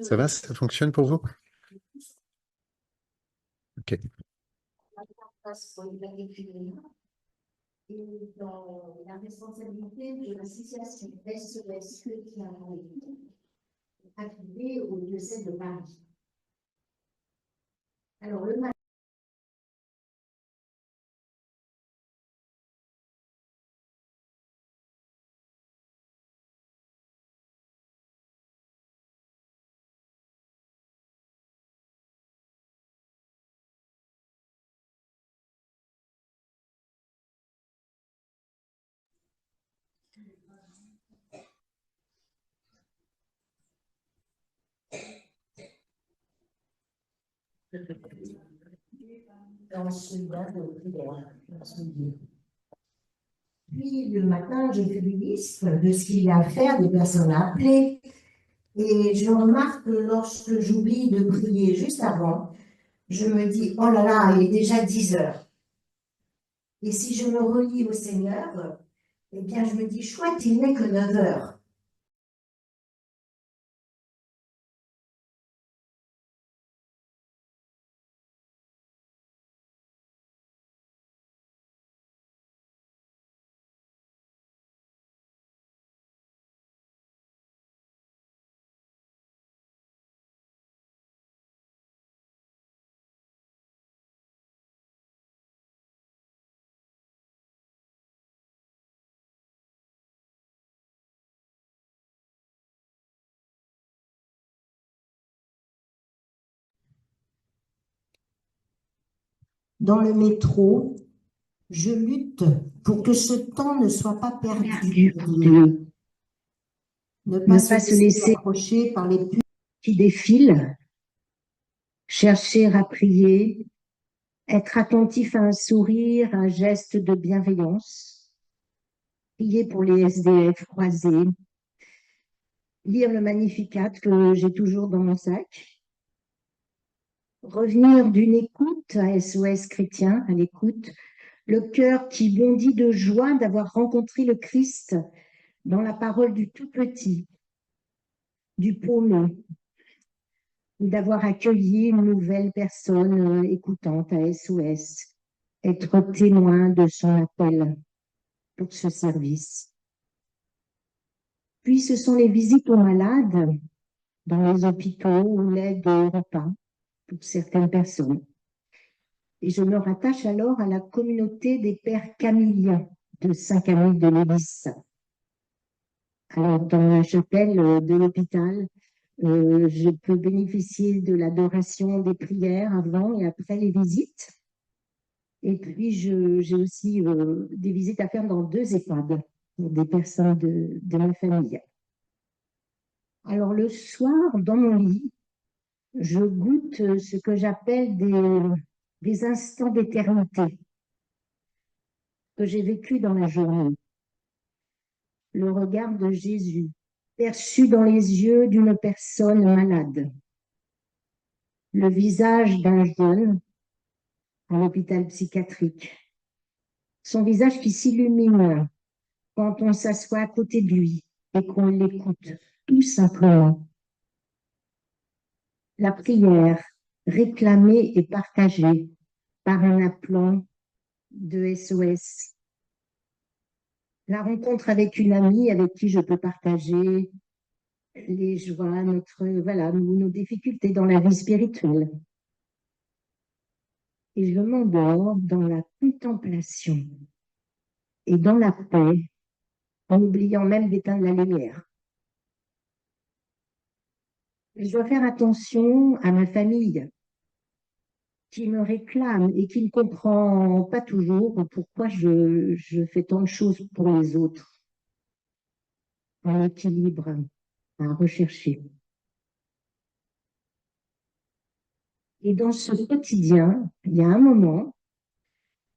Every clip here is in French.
Ça va, ça fonctionne pour vous? Ok. Et dans la responsabilité de l'association SOS Chrétien affiliée au diocèse de Paris. Alors, le matin, puis le matin, je fais une liste de ce qu'il y a à faire, des personnes à appeler. Et je remarque que lorsque j'oublie de prier juste avant, je me dis, oh là là, il est déjà 10 heures. Et si je me relie au Seigneur, eh bien, je me dis, chouette, il n'est que 9 heures. Dans le métro, je lutte pour que ce temps ne soit pas perdu pour Dieu. Ne pas se laisser approcher par les pubs qui défilent, chercher à prier, être attentif à un sourire, un geste de bienveillance, prier pour les SDF croisés, lire le Magnificat que j'ai toujours dans mon sac, revenir d'une écoute à SOS Chrétien, à l'écoute, le cœur qui bondit de joie d'avoir rencontré le Christ dans la parole du tout petit, du paumé, d'avoir accueilli une nouvelle personne écoutante à SOS, être témoin de son appel pour ce service. Puis ce sont les visites aux malades dans les hôpitaux ou l'aide au repas pour certaines personnes. Et je me rattache alors à la communauté des pères camiliens de Saint-Camille de Lévis. Alors, dans la chapelle de l'hôpital, je peux bénéficier de l'adoration des prières avant et après les visites. Et puis, j'ai aussi des visites à faire dans 2 EHPAD pour des personnes de ma famille. Alors, le soir, dans mon lit, je goûte ce que j'appelle des instants d'éternité que j'ai vécu dans la journée. Le regard de Jésus perçu dans les yeux d'une personne malade. Le visage d'un jeune à l'hôpital psychiatrique. Son visage qui s'illumine quand on s'assoit à côté de lui et qu'on l'écoute, tout simplement. La prière réclamée et partagée par un appelant de SOS. La rencontre avec une amie avec qui je peux partager les joies, nos difficultés dans la vie spirituelle. Et je m'endors dans la contemplation et dans la paix, en oubliant même d'éteindre la lumière. Je dois faire attention à ma famille qui me réclame et qui ne comprend pas toujours pourquoi je fais tant de choses pour les autres. Un équilibre à rechercher. Et dans ce quotidien, il y a un moment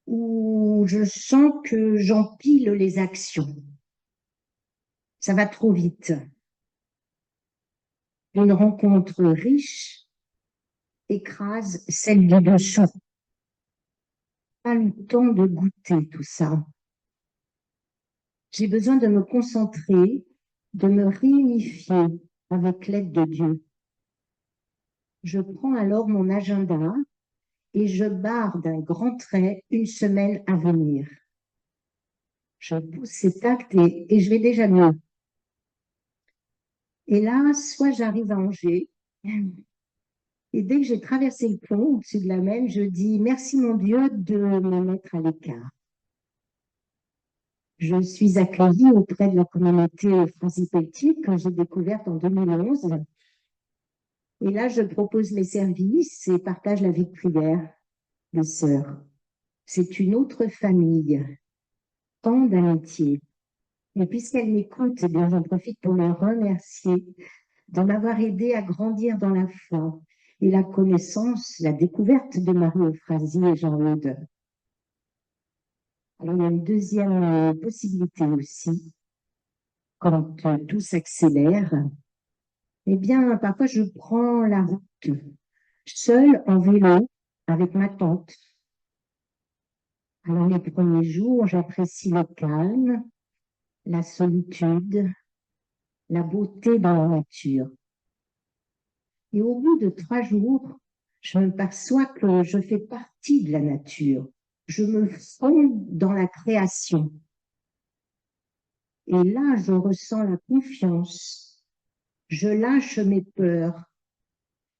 où je sens que j'empile les actions. Ça va trop vite. Une rencontre riche écrase celle du dessous. Pas le temps de goûter tout ça. J'ai besoin de me concentrer de me réunifier avec l'aide de Dieu. Je prends alors mon agenda et je barre d'un grand trait une semaine à venir. Je pousse cet acte et je vais déjà mieux. Et là, soit j'arrive à Angers, et dès que j'ai traversé le pont au-dessus de la mer, je dis merci mon Dieu de me mettre à l'écart. Je suis accueillie auprès de la communauté Franzi-Peltier que j'ai découverte en 2011. Et là, je propose mes services et partage la vie de prière des sœurs. C'est une autre famille, tant d'amitié. Et puisqu'elle m'écoute, eh bien, j'en profite pour les remercier de m'avoir aidé à grandir dans la foi et la connaissance, la découverte de Marie-Euphrasie et Jean-Eudes. Alors, il y a une deuxième possibilité aussi, quand tout s'accélère, eh bien, parfois je prends la route, seule en vélo, avec ma tante. Alors, les premiers jours, j'apprécie le calme, la solitude, la beauté dans la nature. Et au bout de 3 jours, je me perçois que je fais partie de la nature. Je me fonds dans la création. Et là, je ressens la confiance. Je lâche mes peurs,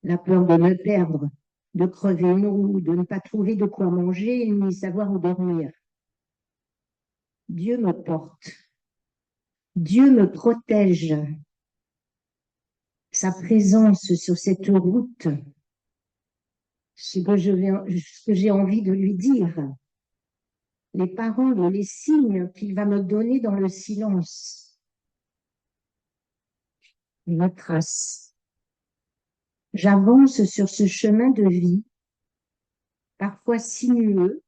la peur de me perdre, de crever une roue, de ne pas trouver de quoi manger, ni savoir où dormir. Dieu me porte. Dieu me protège. Sa présence sur cette route, ce que j'ai envie de lui dire, les paroles, les signes qu'il va me donner dans le silence, me trace. J'avance sur ce chemin de vie, parfois sinueux,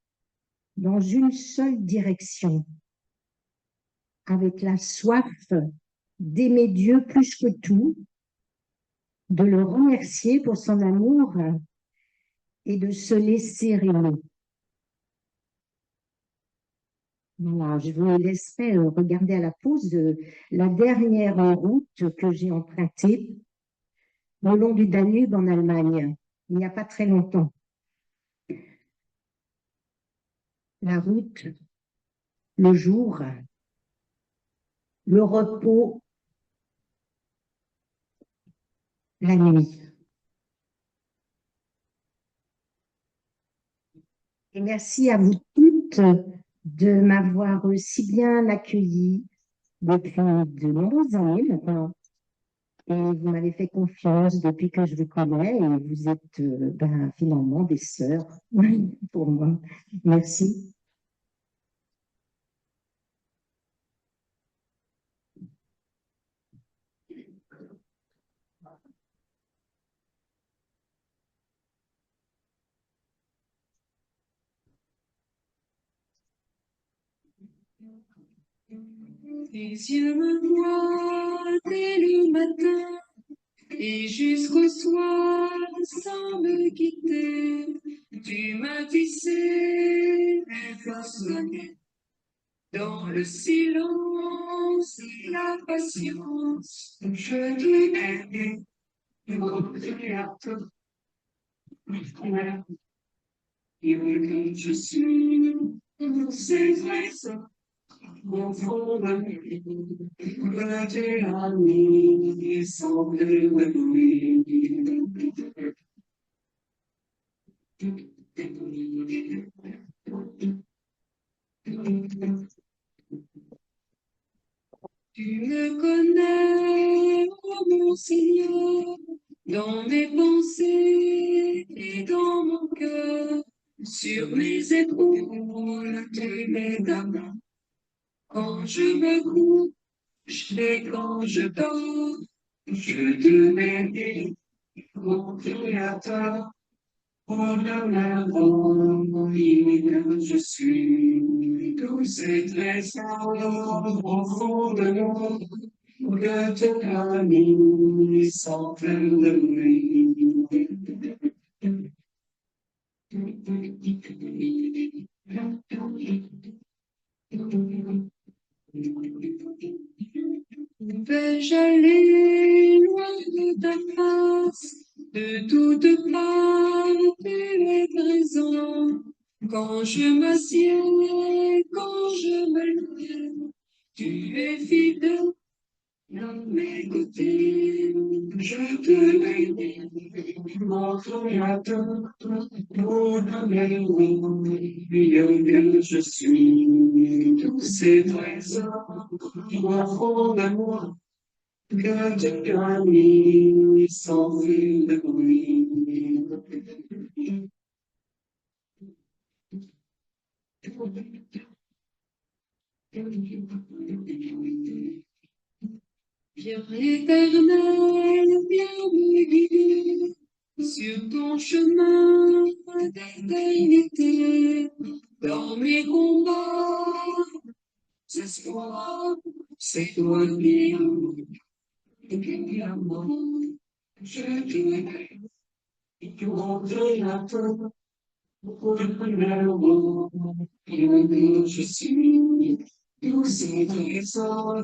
dans une seule direction, avec la soif d'aimer Dieu plus que tout, de le remercier pour son amour et de se laisser aimer. Voilà, je vous laisserai regarder à la pause la dernière route que j'ai empruntée le long du Danube en Allemagne, il n'y a pas très longtemps. La route, le jour, le repos, la nuit. Et merci à vous toutes de m'avoir si bien accueillie depuis de nombreuses années maintenant. Et vous m'avez fait confiance depuis que je vous connais et vous êtes finalement des sœurs pour moi. Merci. Tes yeux me voient dès le matin et jusqu'au soir sans me quitter. Tu m'as tissé mes façonné dans le silence et la patience. Je t'ai je suis, c'est vrai ça. Au fond de lui, que tes amis semblent m'éblouir. Tu me connais, oh mon Seigneur, dans mes pensées et dans mon cœur, sur mes épaules, tu mets ta main. Quand je me couche et quand je dors, je te bénis, mon Créateur. Oh la la, oh, je suis douce et très fort au fond de moi, que te camille sans pleine de nuit. Vais-je aller loin de ta face, de toutes parts tu es présent. Quand je m'assieds, quand je me lève, tu es fidèle dans mes côtés. Je te bénis, mon Créateur, pour que je suis. Tous ces trésors au fond de moi, que tu as mis sans fil de bruit. Viens éternel, viens me guider sur ton chemin d'éternité. Dans mes combats, espoir, c'est toi qui as moi. Je te mon Créateur, pour le je suis. Tous ces trésors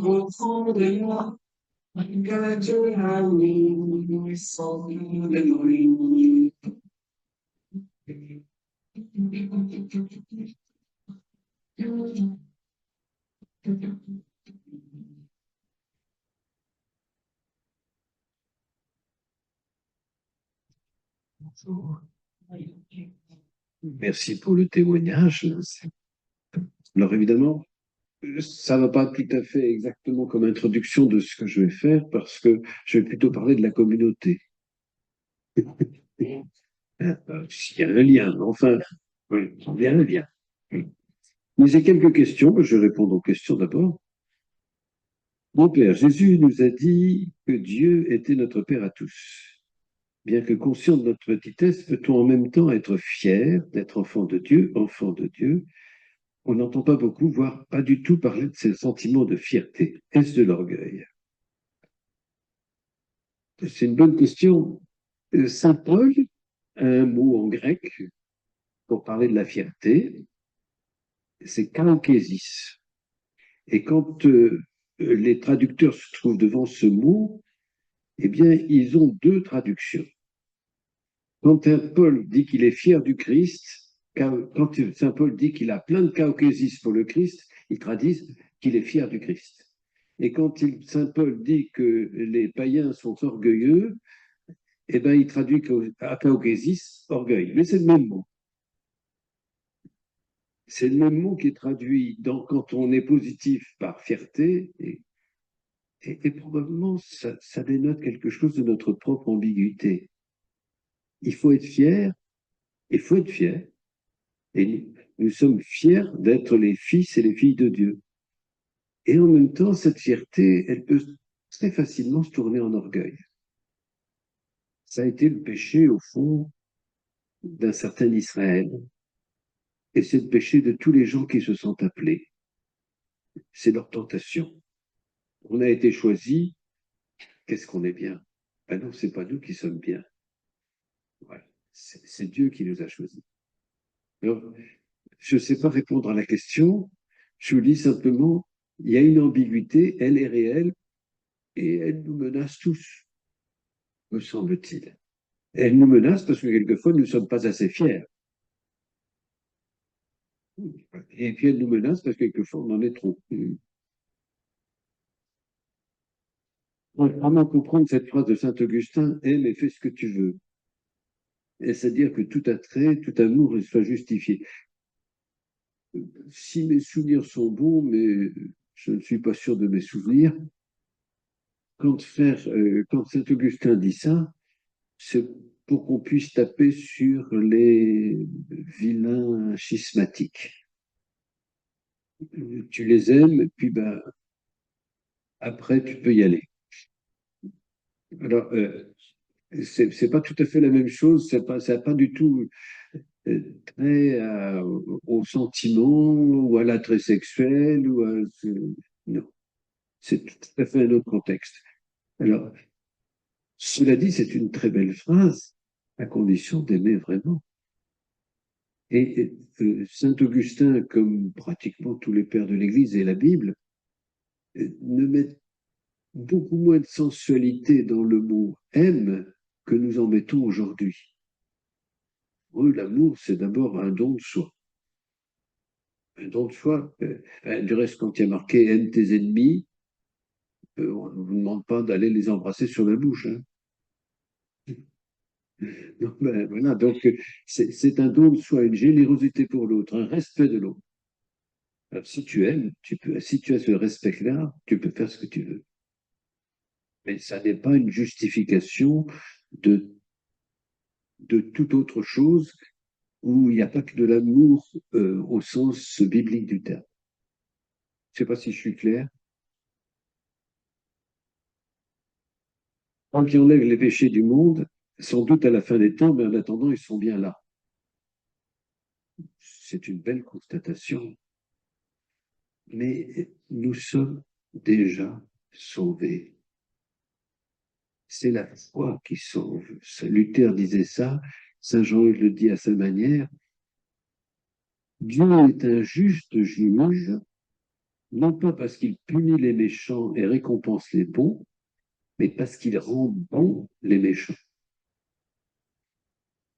au fond de moi. Que tu as mis sans de bruit. Merci pour le témoignage. Alors évidemment, ça ne va pas tout à fait exactement comme introduction de ce que je vais faire parce que je vais plutôt parler de la communauté. Il y a un lien, enfin, oui, il y a un lien. Mais j'ai quelques questions, je vais répondre aux questions d'abord. Mon Père, Jésus nous a dit que Dieu était notre Père à tous. Bien que conscient de notre petitesse, peut-on en même temps être fier d'être enfant de Dieu, enfant de Dieu? On n'entend pas beaucoup, voire pas du tout parler de ces sentiments de fierté. Est-ce de l'orgueil? C'est une bonne question. Saint Paul a un mot en grec pour parler de la fierté, c'est kaokésis. Et quand les traducteurs se trouvent devant ce mot, eh bien, ils ont deux traductions. Quand Paul dit qu'il est fier du Christ, quand Saint Paul dit qu'il a plein de kaokésis pour le Christ, ils traduisent qu'il est fier du Christ. Et quand Saint Paul dit que les païens sont orgueilleux, eh bien, il traduit kaokésis, orgueil. Mais c'est le même mot. C'est le même mot qui est traduit quand on est positif par fierté, et probablement ça dénote quelque chose de notre propre ambiguïté. Il faut être fier, il faut être fier, et nous sommes fiers d'être les fils et les filles de Dieu. Et en même temps, cette fierté, elle peut très facilement se tourner en orgueil. Ça a été le péché, au fond, d'un certain Israël, et c'est le péché de tous les gens qui se sont appelés. C'est leur tentation. On a été choisis, qu'est-ce qu'on est bien? Ben non, c'est pas nous qui sommes bien. Voilà. C'est Dieu qui nous a choisis. Alors, je ne sais pas répondre à la question, je vous dis simplement, il y a une ambiguïté, elle est réelle, et elle nous menace tous, me semble-t-il. Elle nous menace parce que quelquefois, nous ne sommes pas assez fiers. Et puis, elle nous menace parce que quelquefois, on en est trop. On va vraiment comprendre cette phrase de Saint-Augustin, aime et fais ce que tu veux. Et c'est-à-dire que tout attrait, tout amour soit justifié. Si mes souvenirs sont bons, mais je ne suis pas sûr de mes souvenirs, quand Saint-Augustin dit ça, c'est pour qu'on puisse taper sur les vilains schismatiques. Tu les aimes, et puis ben, après, tu peux y aller. Alors, c'est pas tout à fait la même chose, ça n'a pas du tout trait au sentiment ou à l'attrait sexuel non, c'est tout à fait un autre contexte. Alors, cela dit, c'est une très belle phrase, à condition d'aimer vraiment. Et Saint Augustin, comme pratiquement tous les pères de l'Église et la Bible, ne mettent beaucoup moins de sensualité dans le mot aime que nous en mettons aujourd'hui. Pour eux, l'amour, c'est d'abord un don de soi. Un don de soi. Du reste, quand il y a marqué aime tes ennemis, on ne vous demande pas d'aller les embrasser sur la bouche. Hein. Donc, voilà, donc c'est un don de soi, une générosité pour l'autre, un respect de l'autre. Alors, si tu aimes, si tu as ce respect-là, tu peux faire ce que tu veux. Mais ça n'est pas une justification de, de toute autre chose où il n'y a pas que de l'amour au sens biblique du terme. Je ne sais pas si je suis clair. Tant qu'il enlève les péchés du monde, sans doute à la fin des temps, mais en attendant, ils sont bien là. C'est une belle constatation. Mais nous sommes déjà sauvés. C'est la foi qui sauve. Luther disait ça, Saint Jean le dit à sa manière. Dieu est un juste juge, non pas parce qu'il punit les méchants et récompense les bons, mais parce qu'il rend bons les méchants.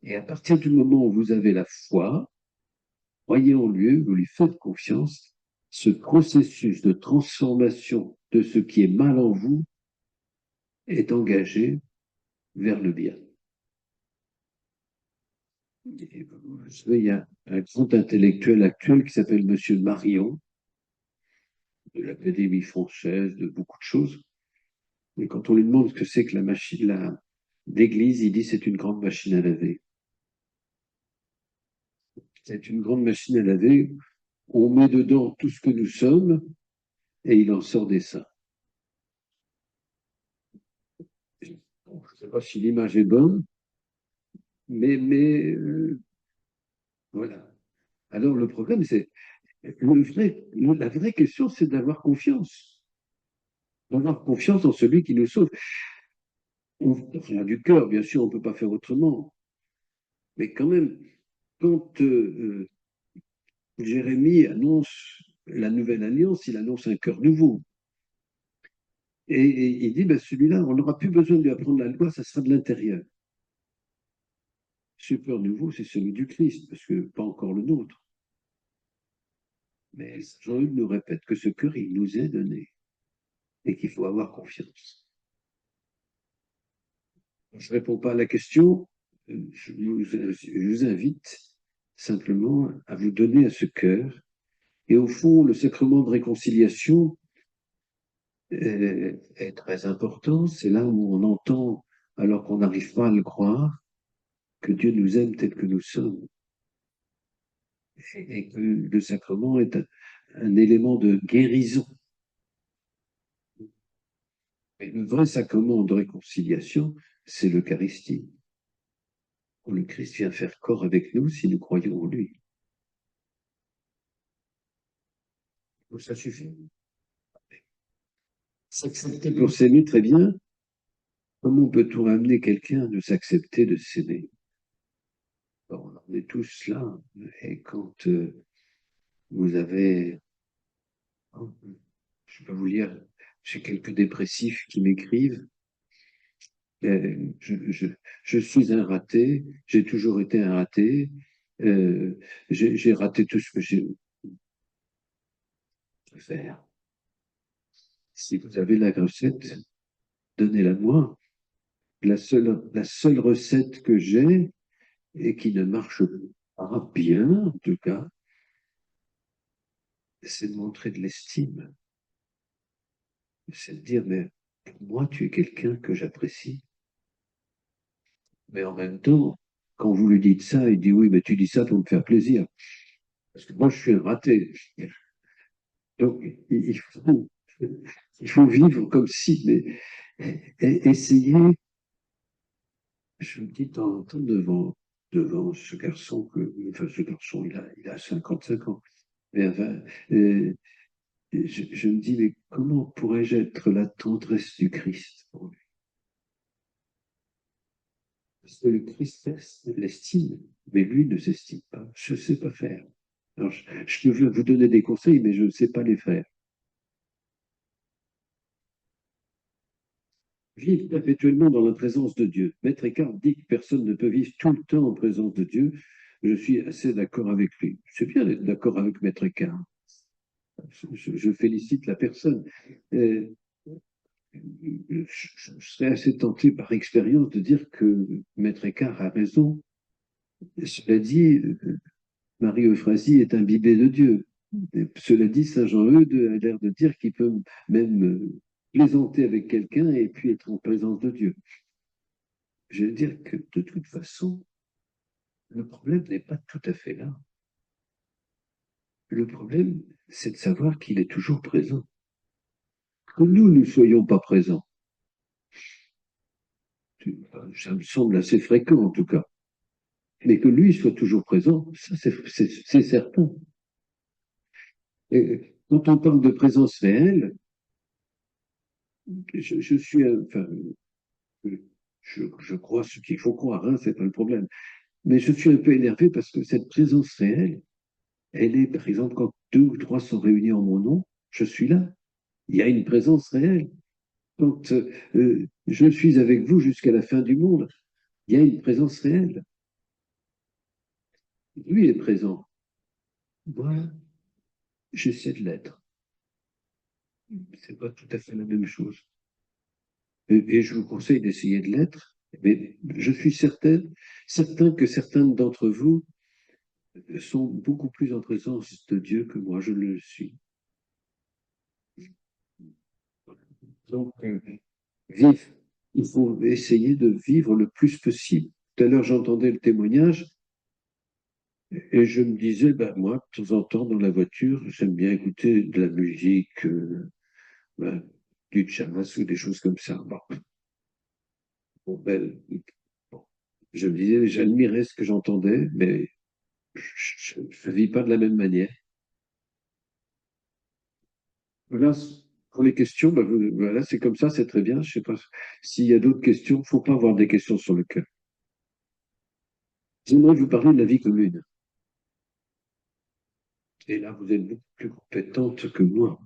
Et à partir du moment où vous avez la foi, croyez en lui, vous lui faites confiance, ce processus de transformation de ce qui est mal en vous est engagé vers le bien. Et vous savez, il y a un grand intellectuel actuel qui s'appelle Monsieur Marion, de l'Académie française, de beaucoup de choses. Et quand on lui demande ce que c'est que la machine d'église, il dit c'est une grande machine à laver. C'est une grande machine à laver. On met dedans tout ce que nous sommes et il en sort des saints. Je ne sais pas si l'image est bonne, mais voilà. Alors le problème, c'est la vraie question, c'est d'avoir confiance. D'avoir confiance en celui qui nous sauve. On vient du cœur, bien sûr, on ne peut pas faire autrement. Mais quand même, quand Jérémie annonce la nouvelle alliance, il annonce un cœur nouveau. Et il dit, ben celui-là, on n'aura plus besoin de lui apprendre la loi, ça sera de l'intérieur. Ce cœur nouveau, c'est celui du Christ, parce que pas encore le nôtre. Mais Jean-Hugues nous répète que ce cœur, il nous est donné et qu'il faut avoir confiance. Je ne réponds pas à la question, je vous invite simplement à vous donner à ce cœur. Et au fond, le sacrement de réconciliation est très important. C'est là où on entend, alors qu'on n'arrive pas à le croire, que Dieu nous aime tel que nous sommes. Et que le sacrement est un élément de guérison. Mais le vrai sacrement de réconciliation, c'est l'Eucharistie. Où le Christ vient faire corps avec nous si nous croyons en lui. Donc ça suffit. S'accepter pour s'aimer, très bien. Comment peut-on amener quelqu'un de s'accepter, de s'aimer? On en est tous là. Et quand vous avez, je peux vous lire, j'ai quelques dépressifs qui m'écrivent. Je suis un raté, j'ai toujours été un raté, j'ai raté tout ce que j'ai pu faire. Si vous avez la recette, donnez-la moi. La seule recette que j'ai et qui ne marche pas bien, en tout cas, c'est de montrer de l'estime. C'est de dire, mais pour moi, tu es quelqu'un que j'apprécie. Mais en même temps, quand vous lui dites ça, il dit, oui, mais tu dis ça pour me faire plaisir. Parce que moi, je suis un raté. Donc, il faut vivre comme si, mais essayer, je me dis de temps en temps devant ce garçon, ce garçon, il a 55 ans. Mais enfin, je me dis, mais comment pourrais-je être la tendresse du Christ pour lui? Parce que le Christ l'estime, mais lui ne s'estime pas. Je ne sais pas faire. Alors, je veux vous donner des conseils, mais je ne sais pas les faire. vivre perpétuellement dans la présence de Dieu. Maître Eckhart dit que personne ne peut vivre tout le temps en présence de Dieu. Je suis assez d'accord avec lui. C'est bien d'être d'accord avec Maître Eckhart. Je félicite la personne. Je serais assez tenté par expérience de dire que Maître Eckhart a raison. Cela dit, Marie-Euphrasie est imbibée de Dieu. Cela dit, Saint Jean-Eudes a l'air de dire qu'il peut même plaisanter avec quelqu'un et puis être en présence de Dieu. Je veux dire que de toute façon, le problème n'est pas tout à fait là. Le problème, c'est de savoir qu'il est toujours présent. Que nous ne soyons pas présents, ça me semble assez fréquent en tout cas. Mais que lui soit toujours présent, ça c'est certain. Et quand on parle de présence réelle, je suis, enfin, je crois ce qu'il faut croire, hein, c'est pas le problème. Mais je suis un peu énervé parce que cette présence réelle, elle est, par exemple, quand 2 ou 3 sont réunis en mon nom, je suis là. Il y a une présence réelle. Quand je suis avec vous jusqu'à la fin du monde, il y a une présence réelle. Lui est présent. Moi, j'essaie de l'être. C'est pas tout à fait la même chose. Et je vous conseille d'essayer de l'être, mais je suis certain que certains d'entre vous sont beaucoup plus en présence de Dieu que moi, je le suis. Donc, vivre, il faut essayer de vivre le plus possible. Tout à l'heure, j'entendais le témoignage et je me disais, ben, moi, de temps en temps, dans la voiture, j'aime bien écouter de la musique, ben, du jazz ou des choses comme ça. Bon, ben, bon. Je me disais, j'admirais ce que j'entendais, mais je ne vis pas de la même manière. Voilà, pour les questions, ben, voilà, c'est comme ça, c'est très bien. Je ne sais pas s'il y a d'autres questions. Il ne faut pas avoir des questions sur le cœur. J'aimerais vous parler de la vie commune. Et là, vous êtes beaucoup plus compétente que moi.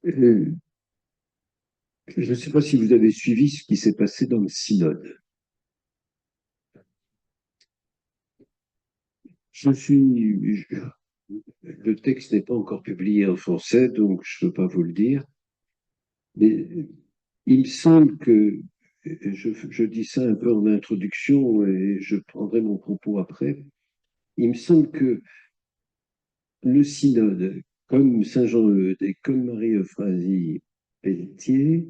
Je ne sais pas si vous avez suivi ce qui s'est passé dans le synode. Le texte n'est pas encore publié en français, donc je ne peux pas vous le dire. Mais il me semble que, je dis ça un peu en introduction et je prendrai mon propos après, il me semble que le synode, comme Saint Jean-Eudes et comme Marie-Euphrasie Pelletier,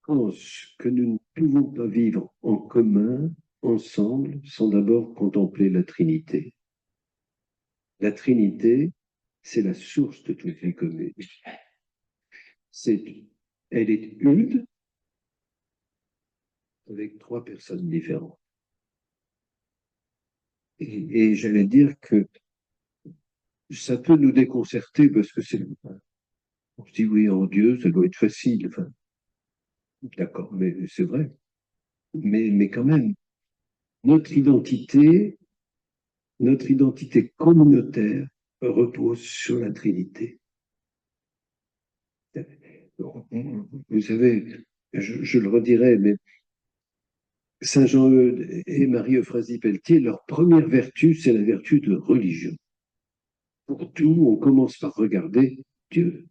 pense que nous ne pouvons pas vivre en commun, ensemble, sans d'abord contempler la Trinité. La Trinité, c'est la source de toute vie commune. Elle est une, avec 3 personnes différentes. Et j'allais dire que ça peut nous déconcerter parce que on se dit oui, en Dieu, ça doit être facile. Enfin, d'accord, mais c'est vrai. Mais quand même, notre identité communautaire repose sur la Trinité. Vous savez, je le redirai, mais Saint Jean-Eudes et Marie-Euphrasie Pelletier, leur première vertu, c'est la vertu de religion. Pour tout, on commence par regarder Dieu.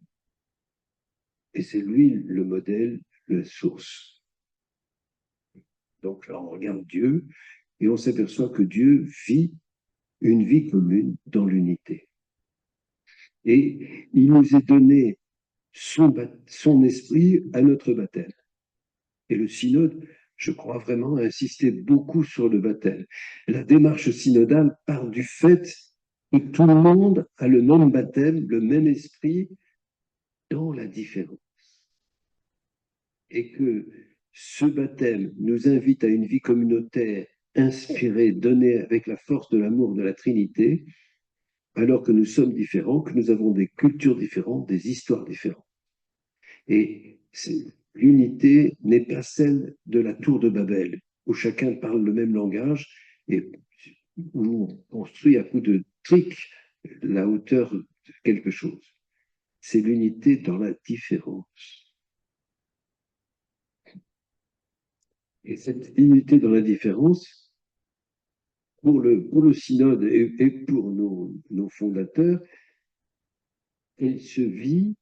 Et c'est lui le modèle, la source. Donc là, on regarde Dieu et on s'aperçoit que Dieu vit une vie commune dans l'unité. Et il nous est donné son esprit à notre baptême. Et le synode, je crois vraiment, a insisté beaucoup sur le baptême. La démarche synodale part du fait que tout le monde a le même baptême, le même esprit, dans la différence. Et que ce baptême nous invite à une vie communautaire inspirée, donnée avec la force de l'amour de la Trinité, alors que nous sommes différents, que nous avons des cultures différentes, des histoires différentes. Et l'unité n'est pas celle de la tour de Babel, où chacun parle le même langage et où on construit à coups de trick la hauteur de quelque chose. c'est l'unité dans la différence. Et cette unité dans la différence, pour le synode et pour nos fondateurs, elle se vit,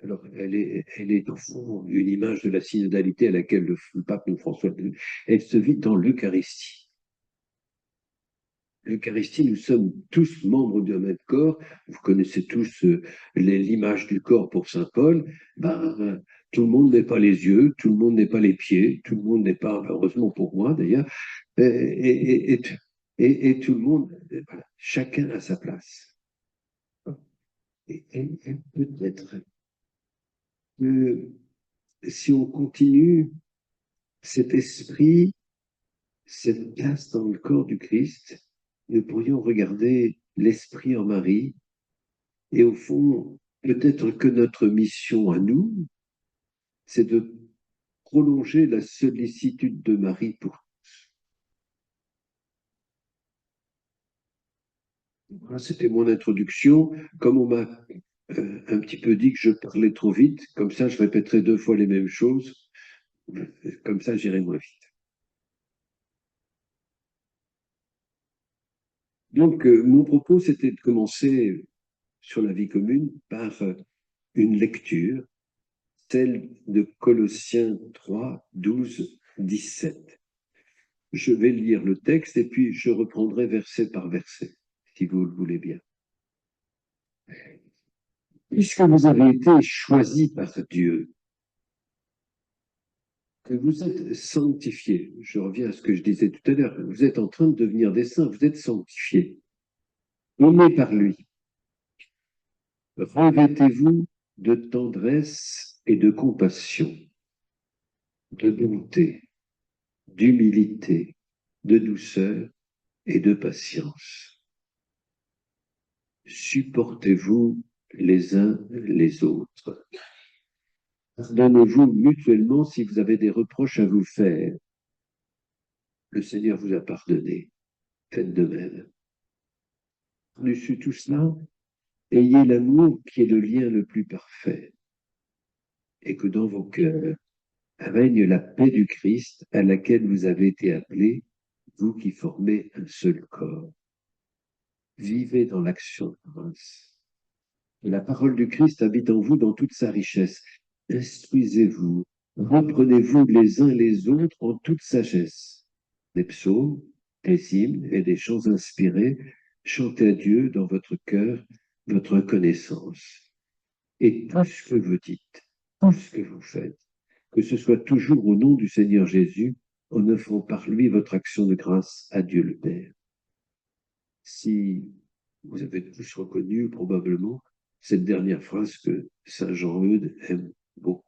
alors elle est au fond une image de la synodalité à laquelle le pape François II, elle se vit dans l'Eucharistie. L'Eucharistie, nous sommes tous membres d'un même corps. Vous connaissez tous l'image du corps pour saint Paul. Tout le monde n'est pas les yeux, tout le monde n'est pas les pieds, tout le monde n'est pas, heureusement pour moi d'ailleurs, et tout le monde, voilà, chacun a sa place. Et peut-être que si on continue cet esprit, cette place dans le corps du Christ, nous pourrions regarder l'esprit en Marie et au fond, peut-être que notre mission à nous, c'est de prolonger la sollicitude de Marie pour nous. Voilà, c'était mon introduction. Comme on m'a un petit peu dit que je parlais trop vite, comme ça je répéterai 2 fois les mêmes choses, comme ça j'irai moins vite. Donc, mon propos, c'était de commencer sur la vie commune par une lecture, celle de Colossiens 3, 12, 17. Je vais lire le texte et puis je reprendrai verset par verset, si vous le voulez bien. Puisque vous avez été choisis par Dieu, que vous êtes sanctifiés, je reviens à ce que je disais tout à l'heure, vous êtes en train de devenir des saints, vous êtes sanctifiés, aimés par lui. Revêtez-vous de tendresse et de compassion, de bonté, d'humilité, de douceur et de patience. Supportez-vous les uns les autres. Pardonnez-vous mutuellement si vous avez des reproches à vous faire. Le Seigneur vous a pardonné. Faites de même. Par-dessus tout cela, ayez l'amour qui est le lien le plus parfait, et que dans vos cœurs règne la paix du Christ à laquelle vous avez été appelés, vous qui formez un seul corps. Vivez dans l'action de grâce. Et la parole du Christ habite en vous dans toute sa richesse. Instruisez-vous, reprenez-vous les uns les autres en toute sagesse. Des psaumes, des hymnes et des chants inspirés, chantez à Dieu dans votre cœur votre connaissance. Et tout ce que vous dites, tout ce que vous faites, que ce soit toujours au nom du Seigneur Jésus, en offrant par lui votre action de grâce à Dieu le Père. Si vous avez tous reconnu probablement cette dernière phrase que Saint Jean-Eudes aime beaucoup.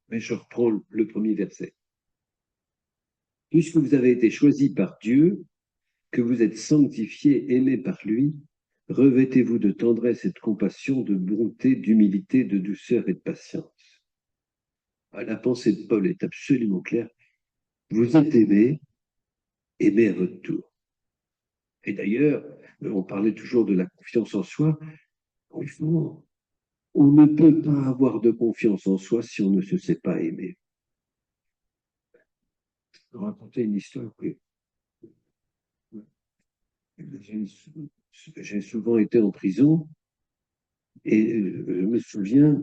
Mais je reprends le premier verset. Puisque vous avez été choisis par Dieu, que vous êtes sanctifiés, aimés par lui, revêtez-vous de tendresse et de compassion, de bonté, d'humilité, de douceur et de patience. La pensée de Paul est absolument claire. Vous êtes aimés, aimez à votre tour. Et d'ailleurs, on parlait toujours de la confiance en soi. Franchement, on ne peut pas avoir de confiance en soi si on ne se sait pas aimer. Je vais raconter une histoire. J'ai souvent été en prison et je me souviens,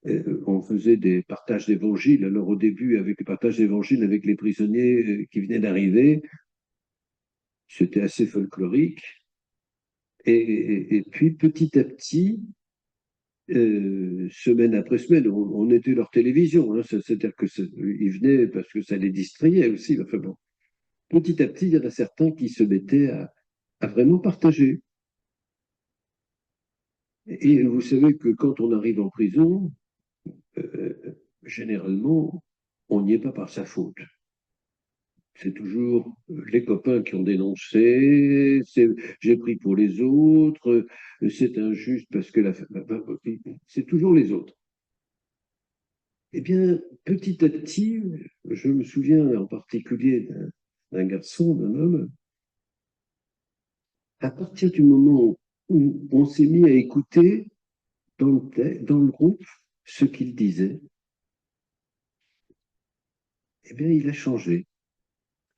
on faisait des partages d'évangile. Alors au début, avec les partages d'évangile avec les prisonniers qui venaient d'arriver, c'était assez folklorique. Et puis petit à petit, semaine après semaine, on était leur télévision. Hein, c'est-à-dire qu'ils venaient parce que ça les distrayait aussi. Enfin bon, petit à petit, il y en a certains qui se mettaient à vraiment partager. Et vous savez que quand on arrive en prison, généralement, on n'y est pas par sa faute. C'est toujours les copains qui ont dénoncé, j'ai pris pour les autres, c'est injuste parce que c'est toujours les autres. Eh bien, petit à petit, je me souviens en particulier d'un garçon, d'un homme, à partir du moment où on s'est mis à écouter dans le groupe ce qu'il disait. Eh bien, il a changé.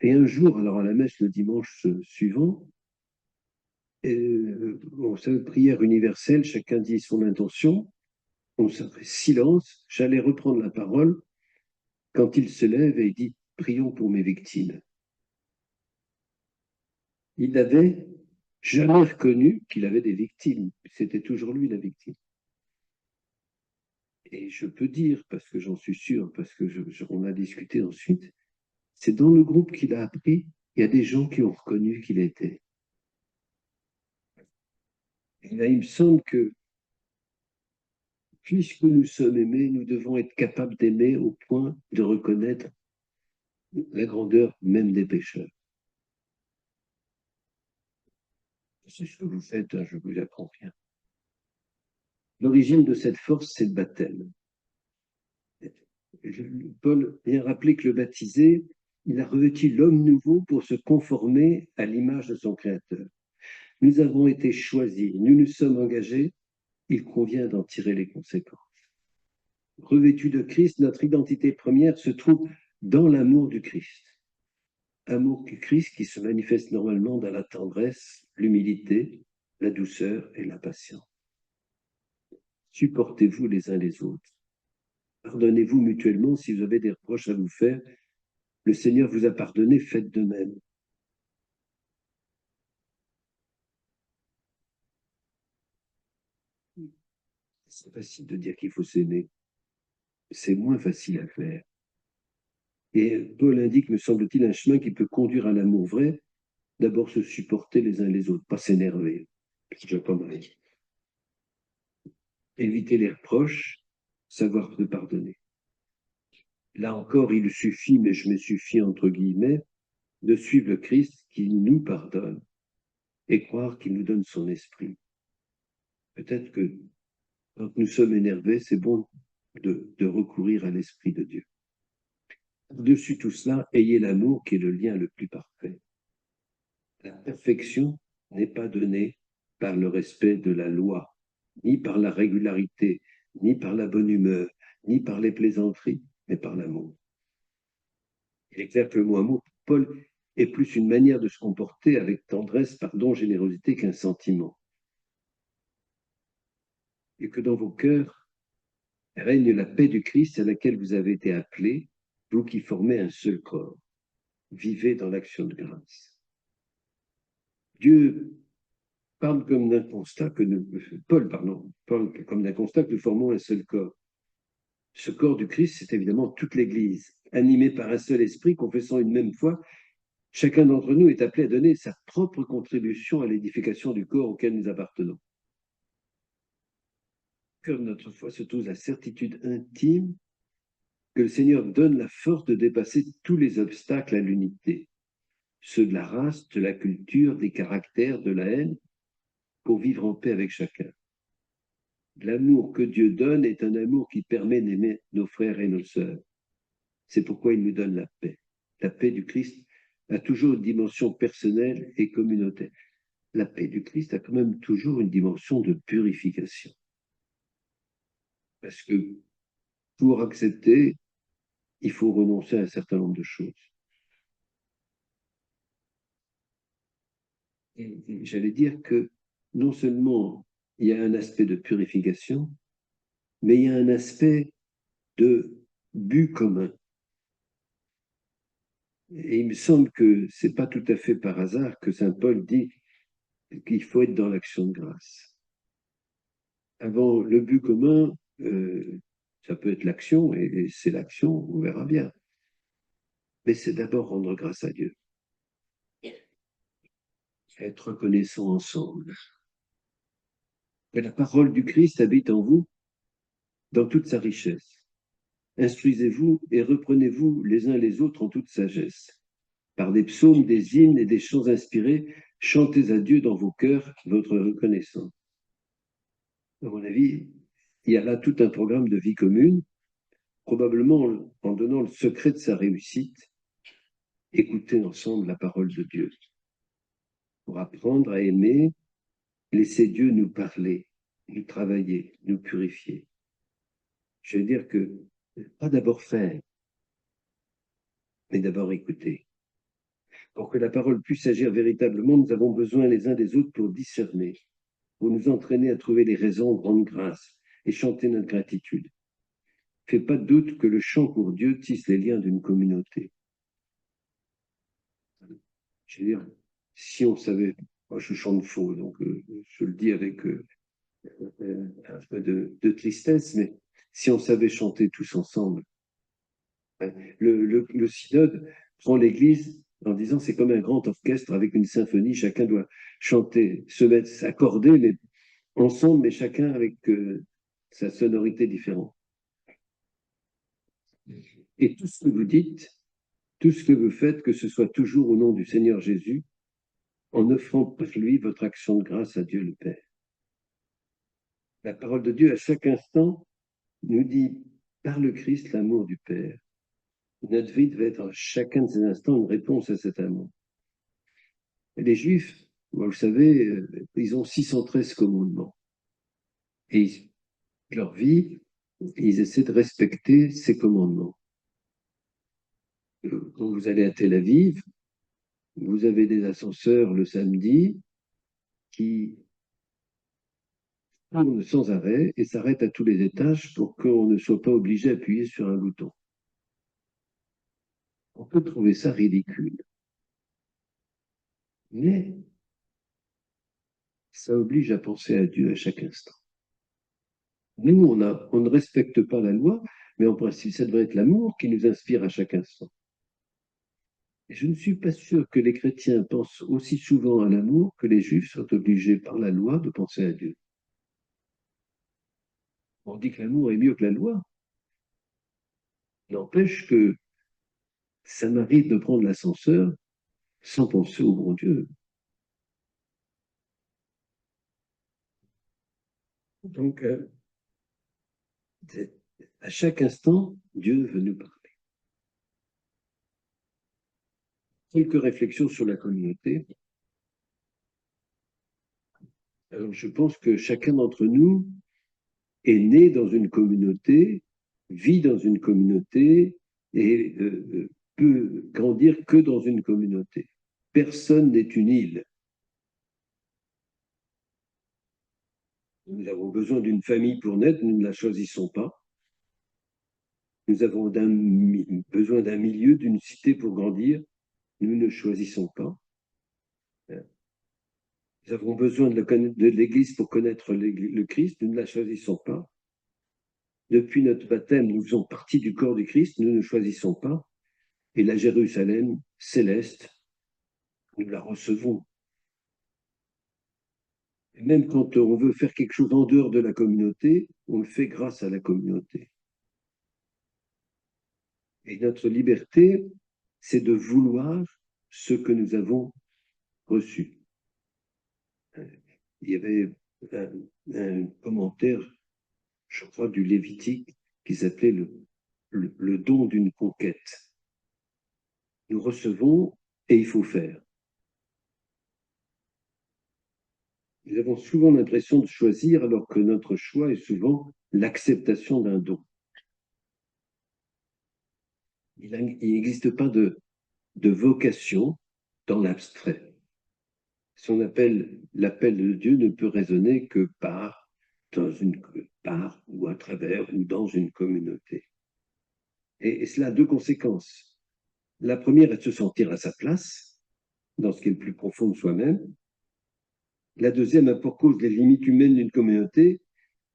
Et un jour, alors à la messe le dimanche suivant, on fait prière universelle, chacun dit son intention, on se fait silence, j'allais reprendre la parole quand il se lève et il dit « Prions pour mes victimes ». Il n'avait jamais reconnu qu'il avait des victimes, c'était toujours lui la victime. Et je peux dire, parce que j'en suis sûr, parce que on a discuté ensuite, c'est dans le groupe qu'il a appris, il y a des gens qui ont reconnu qu'il était. Et là, il me semble que puisque nous sommes aimés, nous devons être capables d'aimer au point de reconnaître la grandeur même des pécheurs. C'est ce que vous faites, hein, je vous apprends rien. L'origine de cette force, c'est le baptême. Paul vient rappeler que le baptisé, il a revêtu l'homme nouveau pour se conformer à l'image de son Créateur. Nous avons été choisis, nous nous sommes engagés, il convient d'en tirer les conséquences. Revêtus de Christ, notre identité première se trouve dans l'amour du Christ. Amour du Christ qui se manifeste normalement dans la tendresse, l'humilité, la douceur et la patience. Supportez-vous les uns les autres. Pardonnez-vous mutuellement si vous avez des reproches à vous faire. Le Seigneur vous a pardonné, faites de même. C'est facile de dire qu'il faut s'aimer. C'est moins facile à faire. Et Paul indique, me semble-t-il, un chemin qui peut conduire à l'amour vrai. D'abord se supporter les uns les autres, pas s'énerver. C'est déjà pas mal. Éviter les reproches, savoir se pardonner. Là encore, il suffit, mais je me suffis entre guillemets, de suivre le Christ qui nous pardonne et croire qu'il nous donne son esprit. Peut-être que quand nous sommes énervés, c'est bon de recourir à l'esprit de Dieu. Dessus tout cela, ayez l'amour qui est le lien le plus parfait. La perfection n'est pas donnée par le respect de la loi, ni par la régularité, ni par la bonne humeur, ni par les plaisanteries, mais par l'amour. Il est clair que le mot amour, pour Paul, est plus une manière de se comporter avec tendresse, pardon, générosité qu'un sentiment. Et que dans vos cœurs règne la paix du Christ à laquelle vous avez été appelés, vous qui formez un seul corps. Vivez dans l'action de grâce. Dieu parle comme d'un constat que nous, Paul parle comme d'un constat que nous formons un seul corps. Ce corps du Christ, c'est évidemment toute l'Église, animée par un seul esprit, confessant une même foi. Chacun d'entre nous est appelé à donner sa propre contribution à l'édification du corps auquel nous appartenons. Au cœur de notre foi se trouve la certitude intime que le Seigneur donne la force de dépasser tous les obstacles à l'unité, ceux de la race, de la culture, des caractères, de la haine, pour vivre en paix avec chacun. L'amour que Dieu donne est un amour qui permet d'aimer nos frères et nos sœurs. C'est pourquoi il nous donne la paix. La paix du Christ a toujours une dimension personnelle et communautaire. La paix du Christ a quand même toujours une dimension de purification. Parce que pour accepter, il faut renoncer à un certain nombre de choses. Et j'allais dire que non seulement il y a un aspect de purification, mais il y a un aspect de but commun. Et il me semble que ce n'est pas tout à fait par hasard que saint Paul dit qu'il faut être dans l'action de grâce. Avant le but commun, ça peut être l'action, et c'est l'action, on verra bien. Mais c'est d'abord rendre grâce à Dieu. Être reconnaissant ensemble. Que la parole du Christ habite en vous dans toute sa richesse. Instruisez-vous et reprenez-vous les uns les autres en toute sagesse. Par des psaumes, des hymnes et des chants inspirés, chantez à Dieu dans vos cœurs votre reconnaissance. À mon avis, il y a là tout un programme de vie commune, probablement en donnant le secret de sa réussite, écouter ensemble la parole de Dieu, pour apprendre à aimer laisser Dieu nous parler, nous travailler, nous purifier. Je veux dire que, pas d'abord faire, mais d'abord écouter. Pour que la parole puisse agir véritablement, nous avons besoin les uns des autres pour discerner, pour nous entraîner à trouver les raisons de rendre grâce et chanter notre gratitude. Fait pas de doute que le chant pour Dieu tisse les liens d'une communauté. Je veux dire, si on savait, moi je chante faux, donc je le dis avec un peu de tristesse, mais si on savait chanter tous ensemble, hein, le synode prend l'Église en disant c'est comme un grand orchestre avec une symphonie, chacun doit chanter, se mettre, s'accorder mais ensemble, mais chacun avec sa sonorité différente. Et tout ce que vous dites, tout ce que vous faites, que ce soit toujours au nom du Seigneur Jésus, en offrant par lui votre action de grâce à Dieu le Père. La parole de Dieu, à chaque instant, nous dit, par le Christ, l'amour du Père. Notre vie devait être à chacun de ces instants une réponse à cet amour. Et les Juifs, vous le savez, ils ont 613 commandements. Et leur vie, ils essaient de respecter ces commandements. Quand vous allez à Tel Aviv, vous avez des ascenseurs le samedi qui tournent sans arrêt et s'arrêtent à tous les étages pour qu'on ne soit pas obligé d'appuyer sur un bouton. On peut trouver ça ridicule. Mais ça oblige à penser à Dieu à chaque instant. Nous, on ne respecte pas la loi, mais en principe, ça devrait être l'amour qui nous inspire à chaque instant. Et je ne suis pas sûr que les chrétiens pensent aussi souvent à l'amour que les juifs sont obligés par la loi de penser à Dieu. On dit que l'amour est mieux que la loi. N'empêche que ça m'arrive de prendre l'ascenseur sans penser au bon Dieu. Donc, à chaque instant, Dieu veut nous parler. Quelques réflexions sur la communauté. Alors, je pense que chacun d'entre nous est né dans une communauté, vit dans une communauté et peut grandir que dans une communauté. Personne n'est une île. Nous avons besoin d'une famille pour naître, nous ne la choisissons pas. Nous avons besoin d'un milieu, d'une cité pour grandir, nous ne choisissons pas. Nous avons besoin de l'Église pour connaître le Christ, nous ne la choisissons pas. Depuis notre baptême, nous faisons partie du corps du Christ, nous ne choisissons pas. Et la Jérusalem céleste, nous la recevons. Et même quand on veut faire quelque chose en dehors de la communauté, on le fait grâce à la communauté. Et notre liberté, c'est de vouloir ce que nous avons reçu. Il y avait un commentaire, je crois, du Lévitique qui s'appelait le don d'une conquête. Nous recevons et il faut faire. Nous avons souvent l'impression de choisir alors que notre choix est souvent l'acceptation d'un don. Il n'existe pas de vocation dans l'abstrait. Son appel, l'appel de Dieu ne peut résonner que par ou à travers ou dans une communauté. Et cela a deux conséquences. La première est de se sentir à sa place, dans ce qui est le plus profond de soi-même. La deuxième a pour cause les limites humaines d'une communauté.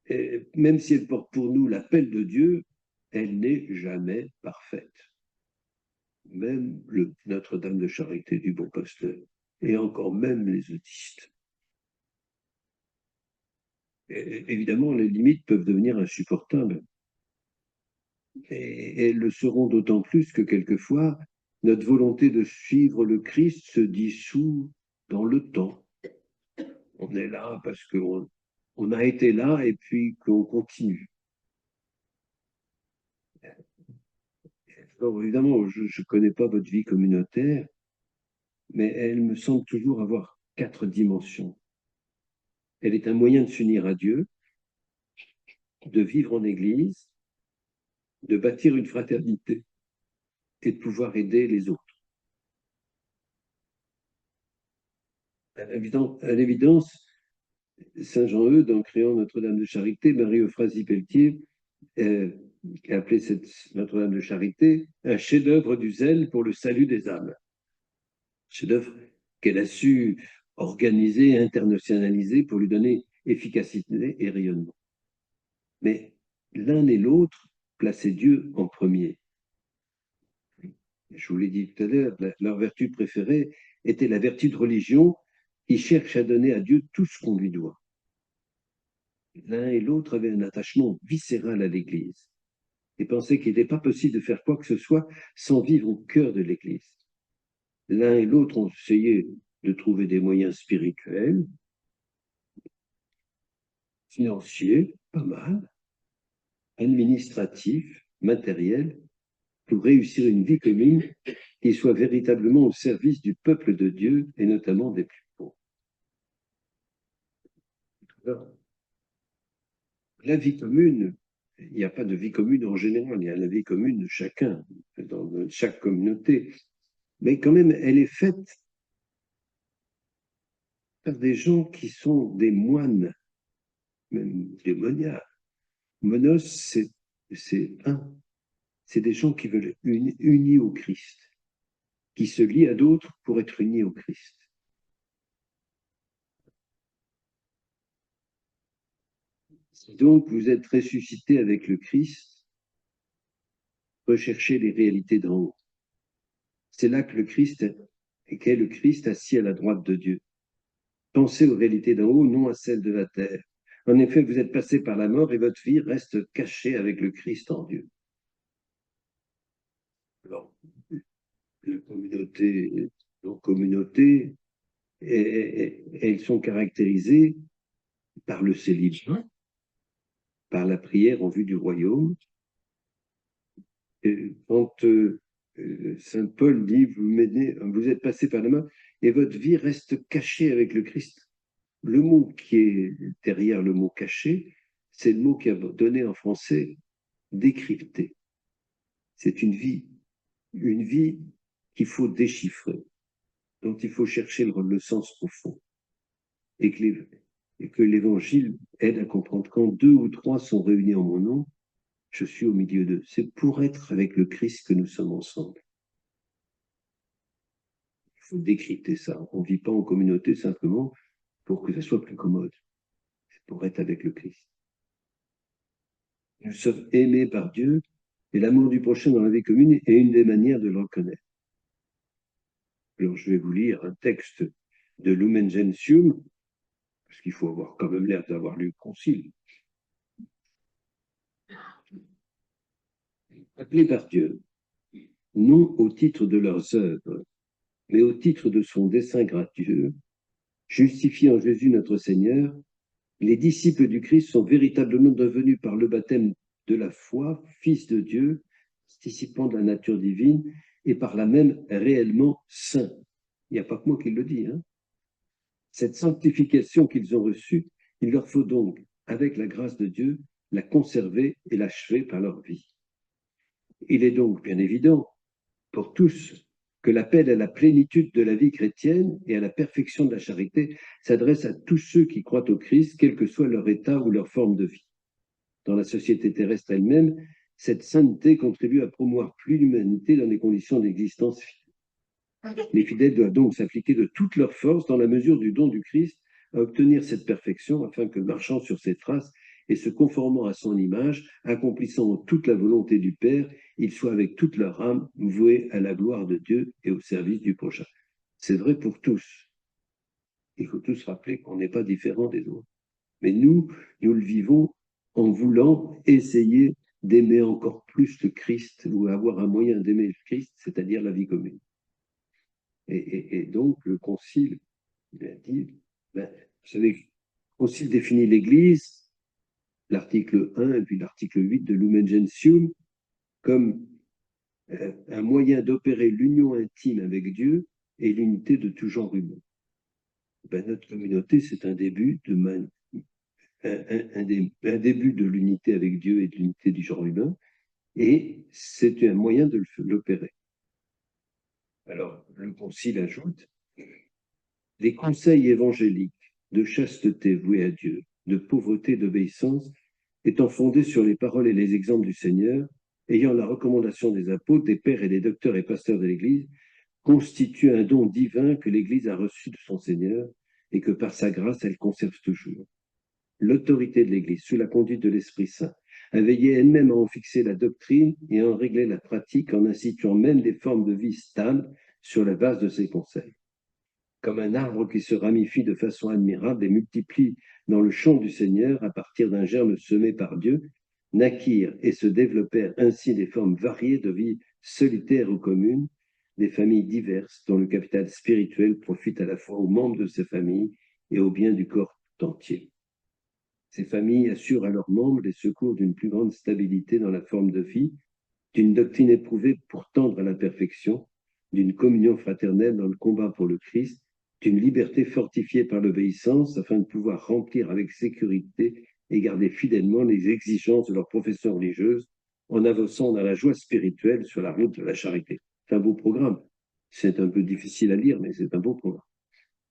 Et même si elle porte pour nous l'appel de Dieu, elle n'est jamais parfaite. Même Notre-Dame de Charité du Bon Pasteur, et encore même les autistes. Et évidemment, les limites peuvent devenir insupportables. Et elles le seront d'autant plus que quelquefois, notre volonté de suivre le Christ se dissout dans le temps. On est là parce qu'on a été là et puis qu'on continue. Alors évidemment, je ne connais pas votre vie communautaire, mais elle me semble toujours avoir 4 dimensions. Elle est un moyen de s'unir à Dieu, de vivre en Église, de bâtir une fraternité et de pouvoir aider les autres. À l'évidence, Saint Jean-Eudes, en créant Notre-Dame de Charité, Marie-Euphrasie Pelletier, qui a appelé cette Notre-Dame de Charité un chef-d'œuvre du zèle pour le salut des âmes. Chef-d'œuvre qu'elle a su organiser, internationaliser pour lui donner efficacité et rayonnement. Mais l'un et l'autre plaçaient Dieu en premier. Je vous l'ai dit tout à l'heure, leur vertu préférée était la vertu de religion qui cherche à donner à Dieu tout ce qu'on lui doit. L'un et l'autre avaient un attachement viscéral à l'Église et pensaient qu'il n'était pas possible de faire quoi que ce soit sans vivre au cœur de l'Église. L'un et l'autre ont essayé de trouver des moyens spirituels, financiers, pas mal, administratifs, matériels, pour réussir une vie commune qui soit véritablement au service du peuple de Dieu et notamment des plus pauvres. Alors, la vie commune, il n'y a pas de vie commune en général, il y a la vie commune de chacun, dans chaque communauté, mais quand même, elle est faite par des gens qui sont des moines, même des moniards. Monos, c'est un. C'est des gens qui veulent unis au Christ, qui se lient à d'autres pour être unis au Christ. Donc, vous êtes ressuscité avec le Christ, recherchez les réalités d'en haut. C'est là que qu'est le Christ assis à la droite de Dieu. Pensez aux réalités d'en haut, non à celles de la terre. En effet, vous êtes passé par la mort et votre vie reste cachée avec le Christ en Dieu. Alors, nos communautés, elles sont caractérisées par le célibat, par la prière en vue du royaume. Et quand Saint Paul dit, vous êtes passé par la mort et votre vie reste cachée avec le Christ. Le mot qui est derrière le mot caché, c'est le mot qui a donné en français décrypter. C'est une vie qu'il faut déchiffrer, dont il faut chercher le sens profond. Et que l'Évangile aide à comprendre quand 2 ou 3 sont réunis en mon nom, je suis au milieu d'eux. C'est pour être avec le Christ que nous sommes ensemble. Il faut décrypter ça. On ne vit pas en communauté simplement pour que ça soit plus commode. C'est pour être avec le Christ. Nous sommes aimés par Dieu et l'amour du prochain dans la vie commune est une des manières de le reconnaître. Alors je vais vous lire un texte de Lumen Gentium, parce qu'il faut avoir quand même l'air d'avoir lu le Concile. Appelés par Dieu, non au titre de leurs œuvres, mais au titre de son dessein gratuit, justifiés en Jésus notre Seigneur, les disciples du Christ sont véritablement devenus par le baptême de la foi, fils de Dieu, participants de la nature divine, et par là même réellement saints. Il n'y a pas que moi qui le dis. Hein. Cette sanctification qu'ils ont reçue, il leur faut donc, avec la grâce de Dieu, la conserver et l'achever par leur vie. Il est donc bien évident pour tous que l'appel à la plénitude de la vie chrétienne et à la perfection de la charité s'adresse à tous ceux qui croient au Christ, quel que soit leur état ou leur forme de vie. Dans la société terrestre elle-même, cette sainteté contribue à promouvoir plus l'humanité dans des conditions d'existence fidèles. Les fidèles doivent donc s'appliquer de toute leur force, dans la mesure du don du Christ, à obtenir cette perfection, afin que, marchant sur ses traces et se conformant à son image, accomplissant toute la volonté du Père, ils soient avec toute leur âme voués à la gloire de Dieu et au service du prochain. C'est vrai pour tous. Il faut tous rappeler qu'on n'est pas différent des autres. Mais nous le vivons en voulant essayer d'aimer encore plus le Christ ou avoir un moyen d'aimer le Christ, c'est-à-dire la vie commune. Et donc, le Concile il a dit, vous savez, le Concile définit l'Église, l'article 1 et puis l'article 8 de Lumen Gentium, comme un moyen d'opérer l'union intime avec Dieu et l'unité de tout genre humain. Ben, notre communauté, c'est un début un début de l'unité avec Dieu et de l'unité du genre humain, et c'est un moyen de l'opérer. Alors, le Concile ajoute, les conseils évangéliques de chasteté vouée à Dieu, de pauvreté et d'obéissance, étant fondés sur les paroles et les exemples du Seigneur, ayant la recommandation des apôtres, des pères et des docteurs et pasteurs de l'Église, constituent un don divin que l'Église a reçu de son Seigneur et que par sa grâce elle conserve toujours. L'autorité de l'Église, sous la conduite de l'Esprit Saint, a veillé elle-même à en fixer la doctrine et à en régler la pratique en instituant même des formes de vie stables sur la base de ses conseils. Comme un arbre qui se ramifie de façon admirable et multiplie dans le champ du Seigneur à partir d'un germe semé par Dieu, naquirent et se développèrent ainsi des formes variées de vie solitaire ou commune, des familles diverses dont le capital spirituel profite à la fois aux membres de ces familles et au bien du corps tout entier. Ces familles assurent à leurs membres les secours d'une plus grande stabilité dans la forme de vie, d'une doctrine éprouvée pour tendre à la perfection, d'une communion fraternelle dans le combat pour le Christ, d'une liberté fortifiée par l'obéissance afin de pouvoir remplir avec sécurité et garder fidèlement les exigences de leur profession religieuse en avançant dans la joie spirituelle sur la route de la charité. C'est un beau programme. C'est un peu difficile à lire, mais c'est un beau programme.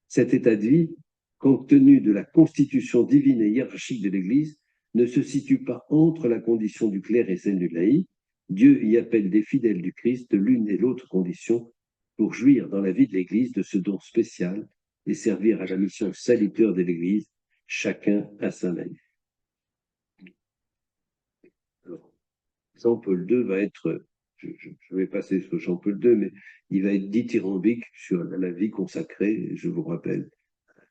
Cet état de vie, compte tenu de la constitution divine et hiérarchique de l'Église, ne se situe pas entre la condition du clerc et celle du laïc. Dieu y appelle des fidèles du Christ de l'une et l'autre condition pour jouir dans la vie de l'Église de ce don spécial et servir à la mission salutaire de l'Église, chacun à sa manière. Alors, Jean-Paul II va être, je vais passer sur Jean-Paul II, mais il va être dithyrambique sur la vie consacrée, je vous rappelle,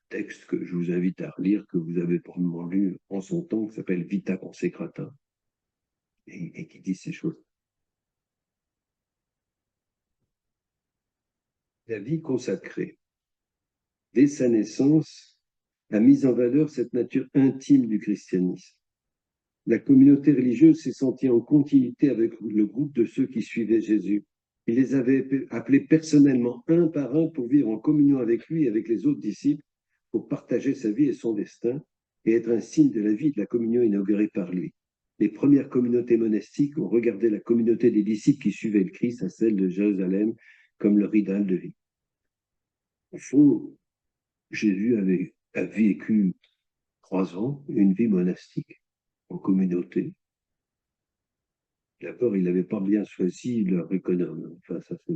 texte que je vous invite à relire, que vous avez probablement lu en son temps, qui s'appelle Vita Consecrata, et qui dit ces choses. La vie consacrée, dès sa naissance, a mis en valeur cette nature intime du christianisme. La communauté religieuse s'est sentie en continuité avec le groupe de ceux qui suivaient Jésus. Il les avait appelés personnellement un par un pour vivre en communion avec lui et avec les autres disciples, pour partager sa vie et son destin et être un signe de la vie et de la communion inaugurée par lui. Les premières communautés monastiques ont regardé la communauté des disciples qui suivaient le Christ à celle de Jérusalem comme leur idéal de vie. Au fond, Jésus a vécu 3 ans, une vie monastique, en communauté. D'abord, il n'avait pas bien choisi leur économe. Enfin, ça c'est...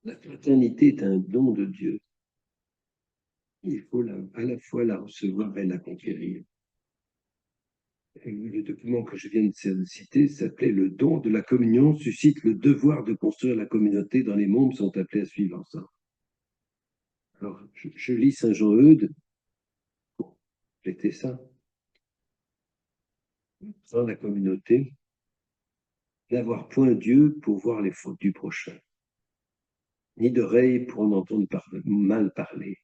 La fraternité est un don de Dieu. Il faut à la fois la recevoir et la conquérir. Et le document que je viens de citer s'appelait « Le don de la communion suscite le devoir de construire la communauté dont les membres sont appelés à suivre ensemble ». Alors, je lis Saint Jean-Eudes pour compléter ça. Dans la communauté, n'avoir point d'yeux pour voir les fautes du prochain, ni d'oreilles pour en entendre mal parler,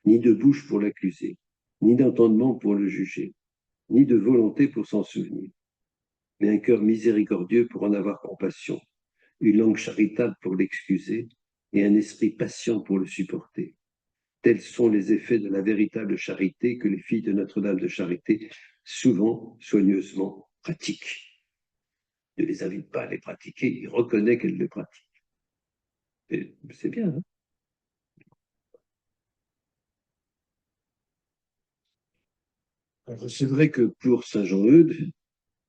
ni de bouche pour l'accuser, ni d'entendement pour le juger, ni de volonté pour s'en souvenir, mais un cœur miséricordieux pour en avoir compassion, une langue charitable pour l'excuser, et un esprit patient pour le supporter. Tels sont les effets de la véritable charité que les filles de Notre-Dame de Charité souvent, soigneusement, pratiquent. Ne les invite pas à les pratiquer, il reconnaît qu'elles les pratiquent. C'est bien, hein? C'est vrai que pour Saint Jean-Eudes,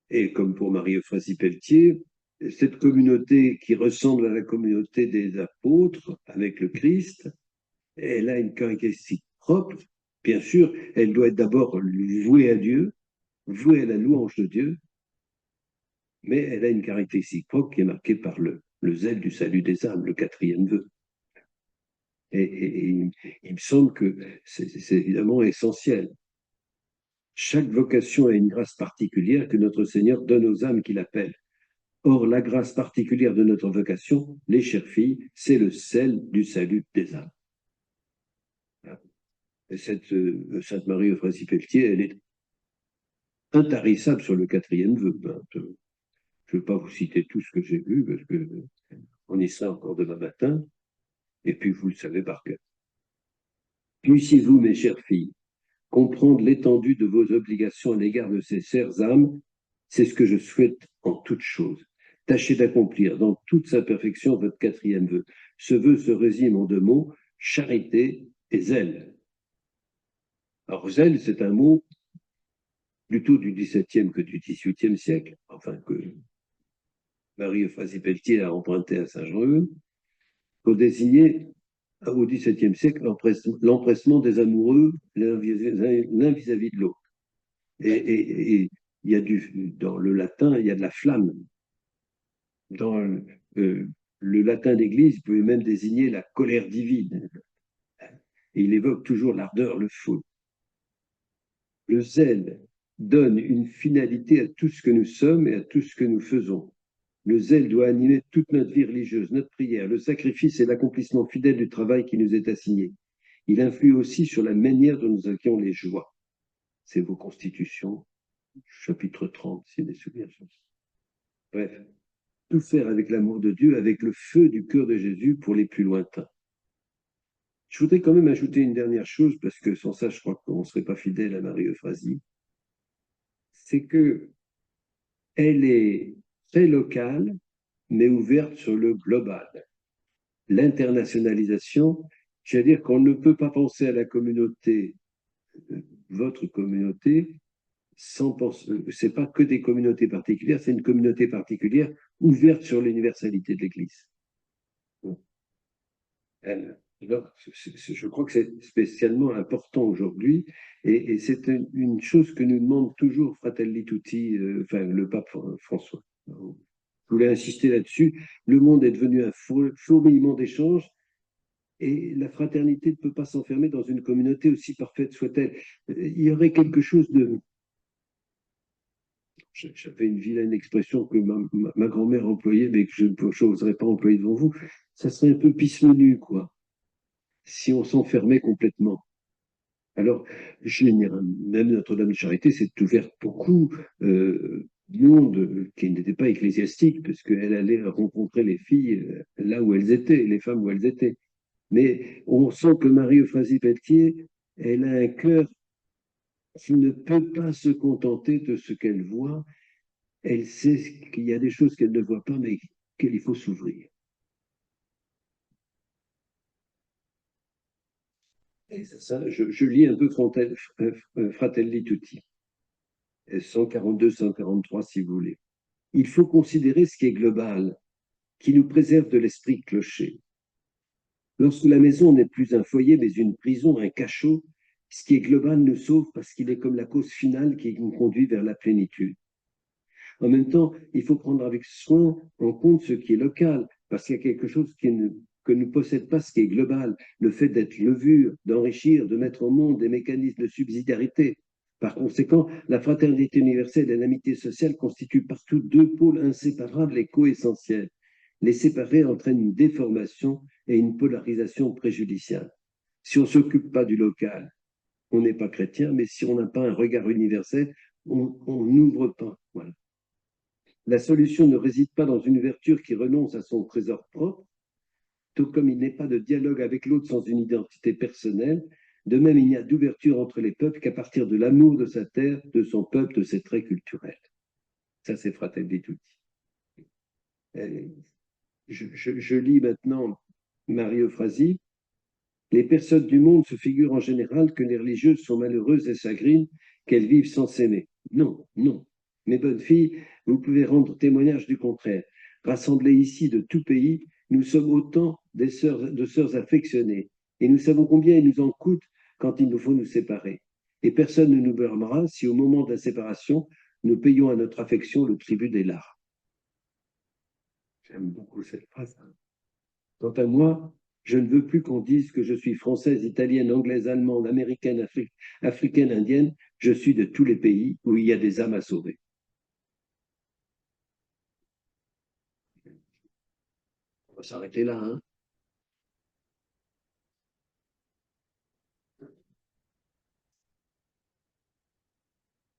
et comme pour Marie-Euphrase Pelletier, cette communauté qui ressemble à la communauté des apôtres avec le Christ, elle a une caractéristique propre. Bien sûr, elle doit être d'abord vouée à Dieu, vouée à la louange de Dieu, mais elle a une caractéristique propre qui est marquée par le zèle du salut des âmes, le 4e vœu. Et il me semble que c'est évidemment essentiel. Chaque vocation a une grâce particulière que notre Seigneur donne aux âmes qu'il appelle. Or, la grâce particulière de notre vocation, les chères filles, c'est le sel du salut des âmes. Et cette Sainte Marie Euphrase Pelletier, elle est intarissable sur le 4e vœu. Je ne vais pas vous citer tout ce que j'ai vu, parce que on y sera encore demain matin, et puis vous le savez par cœur. Puissiez-vous, mes chères filles, comprendre l'étendue de vos obligations à l'égard de ces chères âmes, c'est ce que je souhaite en toute chose. Tâchez d'accomplir dans toute sa perfection votre quatrième vœu. Ce vœu se résume en deux mots, charité et zèle. Alors, zèle, c'est un mot plutôt du XVIIe que du XVIIIe siècle, enfin que Marie-Euphrasie Pelletier a emprunté à Saint-Jean-Eudes, pour désigner au XVIIe siècle l'empressement des amoureux l'un vis-à-vis de l'autre. Et il y a dans le latin, il y a de la flamme. Dans le latin d'Église, vous pouvez même désigner la colère divine. Et il évoque toujours l'ardeur, le feu. Le zèle donne une finalité à tout ce que nous sommes et à tout ce que nous faisons. Le zèle doit animer toute notre vie religieuse, notre prière, le sacrifice et l'accomplissement fidèle du travail qui nous est assigné. Il influe aussi sur la manière dont nous accueillons les joies. C'est vos constitutions, chapitre 30, si mes souvenirs sont. Bref, tout faire avec l'amour de Dieu, avec le feu du cœur de Jésus pour les plus lointains. Je voudrais quand même ajouter une dernière chose, parce que sans ça, je crois qu'on ne serait pas fidèle à Marie-Euphrasie. C'est que elle est très locale, mais ouverte sur le global. L'internationalisation, c'est-à-dire qu'on ne peut pas penser à la communauté, votre communauté, sans penser, c'est pas que des communautés particulières, c'est une communauté particulière ouverte sur l'universalité de l'Église. Je crois que c'est spécialement important aujourd'hui, et c'est une chose que nous demande toujours Fratelli Tutti, enfin le pape François. Je voulais insister là-dessus. Le monde est devenu un fourmillement d'échanges, et la fraternité ne peut pas s'enfermer dans une communauté aussi parfaite soit-elle. Il y aurait quelque chose de... J'avais une vilaine expression que ma grand-mère employait, mais que je n'oserais pas employer devant vous. Ça serait un peu pisse-menu, quoi, si on s'enfermait complètement. Alors, même Notre-Dame de Charité s'est ouverte beaucoup du monde qui n'était pas ecclésiastique, parce qu'elle allait rencontrer les filles là où elles étaient, les femmes où elles étaient. Mais on sent que Marie-Euphrasie Pelletier, elle a un cœur qui ne peut pas se contenter de ce qu'elle voit. Elle sait qu'il y a des choses qu'elle ne voit pas, mais qu'il faut s'ouvrir. Et ça, je lis un peu Fratelli Tutti, 142, 143 si vous voulez. Il faut considérer ce qui est global, qui nous préserve de l'esprit clocher. Lorsque la maison n'est plus un foyer, mais une prison, un cachot, ce qui est global nous sauve parce qu'il est comme la cause finale qui nous conduit vers la plénitude. En même temps, il faut prendre avec soin en compte ce qui est local, parce qu'il y a quelque chose que ne possède pas ce qui est global, le fait d'être levure, d'enrichir, de mettre au monde des mécanismes de subsidiarité. Par conséquent, la fraternité universelle et l'amitié sociale constituent partout deux pôles inséparables et coessentiels. Les séparer entraîne une déformation et une polarisation préjudiciable. Si on ne s'occupe pas du local, on n'est pas chrétien, mais si on n'a pas un regard universel, on n'ouvre pas. Voilà. La solution ne réside pas dans une ouverture qui renonce à son trésor propre, tout comme il n'est pas de dialogue avec l'autre sans une identité personnelle. De même, il n'y a d'ouverture entre les peuples qu'à partir de l'amour de sa terre, de son peuple, de ses traits culturels. Ça, c'est Fratelli Tutti. Je lis maintenant Marie-Euphrasie. Les personnes du monde se figurent en général que les religieuses sont malheureuses et chagrines, qu'elles vivent sans s'aimer. Non, non. Mes bonnes filles, vous pouvez rendre témoignage du contraire. Rassemblées ici de tout pays, nous sommes autant de sœurs affectionnées, et nous savons combien il nous en coûte quand il nous faut nous séparer. Et personne ne nous blâmera si au moment de la séparation, nous payons à notre affection le tribut des larmes. J'aime beaucoup cette phrase. Quant à moi, je ne veux plus qu'on dise que je suis française, italienne, anglaise, allemande, américaine, africaine, indienne. Je suis de tous les pays où il y a des âmes à sauver. On va s'arrêter là, hein.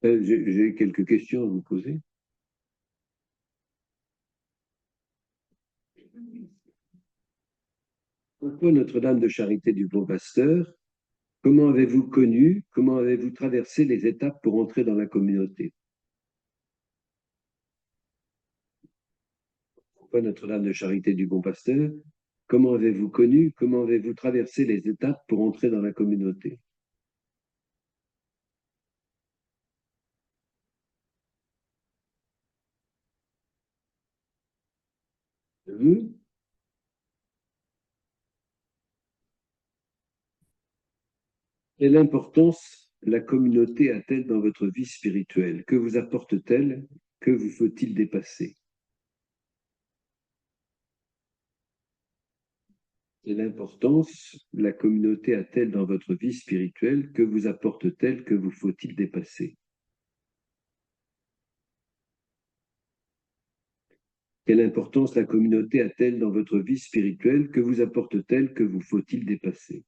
J'ai quelques questions à vous poser. Pourquoi Notre-Dame de Charité du Bon Pasteur? Comment avez-vous connu, comment avez-vous traversé les étapes pour entrer dans la communauté? Pourquoi Notre-Dame de Charité du Bon Pasteur? Comment avez-vous connu, comment avez-vous traversé les étapes pour entrer dans la communauté? Vous? Quelle importance la communauté a-t-elle dans votre vie spirituelle? Que vous apporte-t-elle? Que vous faut-il dépasser? Quelle importance la communauté a-t-elle dans votre vie spirituelle? Que vous apporte-t-elle? Que vous faut-il dépasser? Quelle importance la communauté a-t-elle dans votre vie spirituelle? Que vous apporte-t-elle? Que vous faut-il dépasser?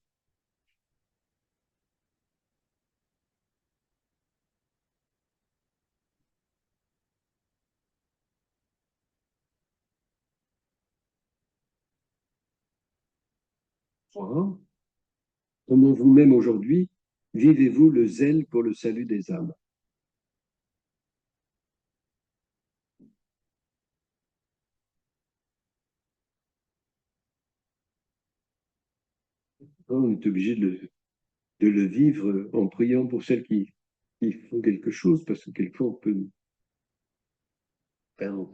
Trois. Comment vous-même aujourd'hui vivez-vous le zèle pour le salut des âmes? On est obligé de le vivre en priant pour celles qui font quelque chose, parce que quelquefois on peut... Ben,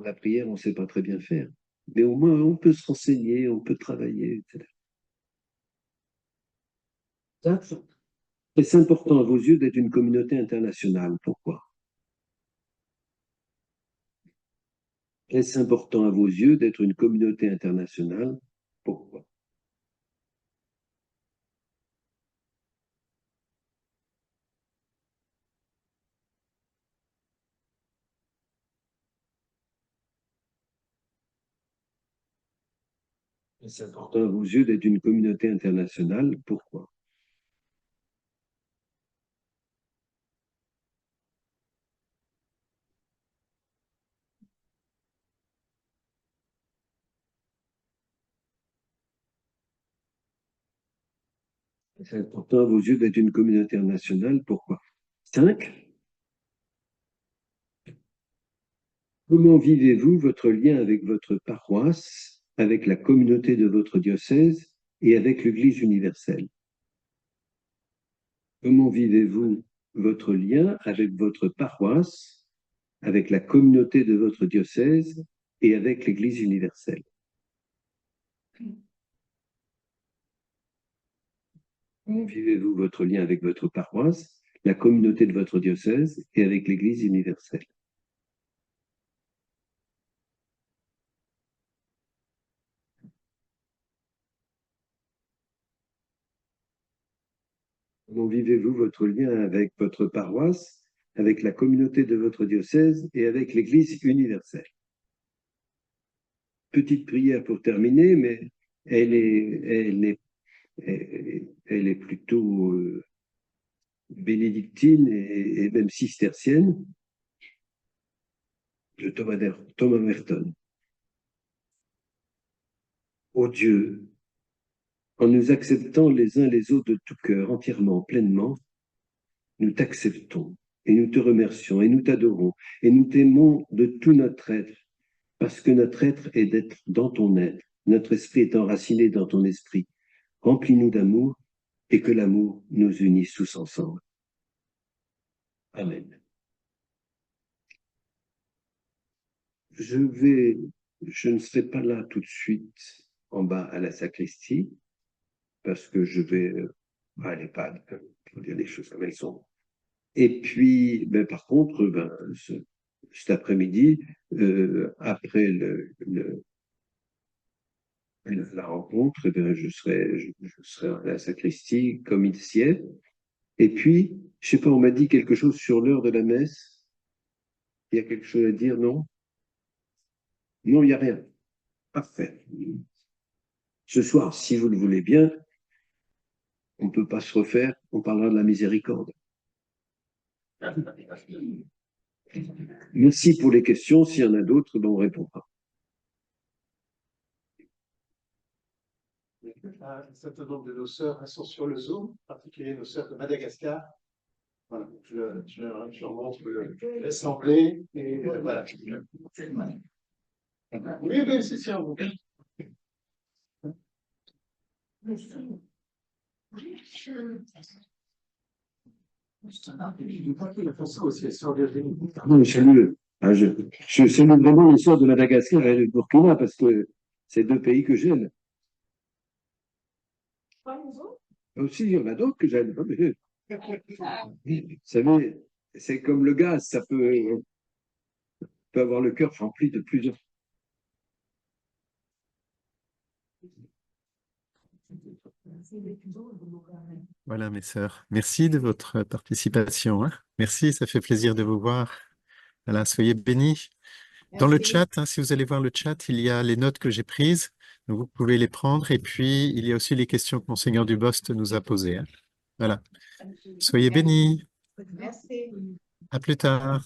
la prière, on ne sait pas très bien faire. Mais au moins, on peut se renseigner, on peut travailler, etc. Ça, est-ce important à vos yeux d'être une communauté internationale? Pourquoi? Est-ce important à vos yeux d'être une communauté internationale? Pourquoi? Est-ce important à vos yeux d'être une communauté internationale? Pourquoi? C'est important à vos yeux d'être une communauté internationale? Pourquoi? 5. Comment vivez-vous votre lien avec votre paroisse, avec la communauté de votre diocèse et avec l'Église universelle? Comment vivez-vous votre lien avec votre paroisse, avec la communauté de votre diocèse et avec l'Église universelle? Comment vivez-vous votre lien avec votre paroisse, la communauté de votre diocèse et avec l'Église universelle? Comment vivez-vous votre lien avec votre paroisse, avec la communauté de votre diocèse et avec l'Église universelle? Petite prière pour terminer, mais elle est plutôt bénédictine et même cistercienne de Thomas Merton. Ô Dieu, en nous acceptant les uns les autres de tout cœur, entièrement, pleinement, nous t'acceptons et nous te remercions et nous t'adorons et nous t'aimons de tout notre être, parce que notre être est d'être dans ton être, notre esprit est enraciné dans ton esprit. Remplis-nous d'amour et que l'amour nous unisse tous ensemble. Amen. Je ne serai pas là tout de suite en bas à la sacristie, parce que je vais à l'EHPAD, pour dire les choses comme elles sont. Et puis, ben, par contre, ben, cet après-midi, après la rencontre, eh ben, je serai à la sacristie comme il s'y est. Et puis, je sais pas, on m'a dit quelque chose sur l'heure de la messe. Il y a quelque chose à dire, non? Non, il n'y a rien. Parfait. Ce soir, si vous le voulez bien, on ne peut pas se refaire, on parlera de la miséricorde. Merci pour les questions. S'il y en a d'autres, ben on répondra. Un certain nombre de nos sœurs sont sur le Zoom, en particulier nos sœurs de Madagascar. Voilà, je leur montre l'assemblée et voilà. Oui, oui, c'est sûr. Non, je salue, je salue vraiment les sœurs de Madagascar et du Burkina parce que c'est deux pays que j'aime. Aussi, il y en a d'autres que j'aime. Vous savez, c'est comme le gaz, ça peut avoir le cœur rempli de plusieurs. Voilà, mes sœurs. Merci de votre participation, hein. Merci, ça fait plaisir de vous voir. Voilà, soyez bénis. Dans le chat, hein, si vous allez voir le chat, il y a les notes que j'ai prises. Donc vous pouvez les prendre. Et puis, il y a aussi les questions que Monseigneur Dubost nous a posées, hein. Voilà. Soyez bénis. Merci. À plus tard.